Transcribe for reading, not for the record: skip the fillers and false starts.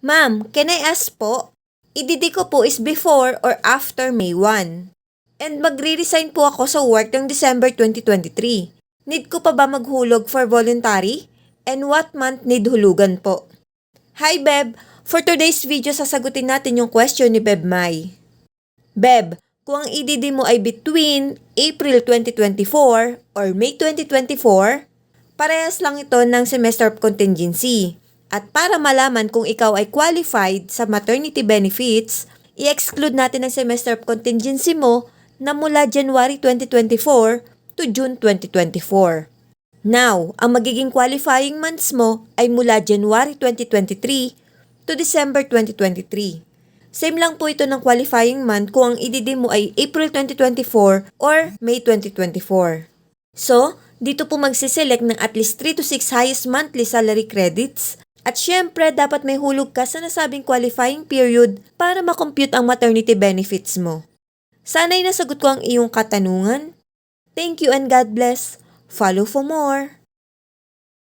Ma'am, can I ask po? Ididi ko po is before or after May 1. And magre-resign po ako sa work ng December 2023. Need ko pa ba maghulog for voluntary? And what month need hulugan po? Hi Beb! For today's video, sasagutin natin yung question ni Beb Mai. Beb, kung ang EDD mo ay between April 2024 or May 2024, parehas lang ito ng semester of contingency. At para malaman kung ikaw ay qualified sa maternity benefits, i-exclude natin ang semester of contingency mo na mula January 2024 to June 2024. Now, ang magiging qualifying months mo ay mula January 2023 to December 2023. Same lang po ito ng qualifying month kung ang EDD mo ay April 2024 or May 2024. So, dito po magsiselect ng at least 3 to 6 highest monthly salary credits. At syempre, dapat may hulog ka sa nasabing qualifying period para makompute ang maternity benefits mo. Sana'y nasagot ko ang iyong katanungan. Thank you and God bless. Follow for more.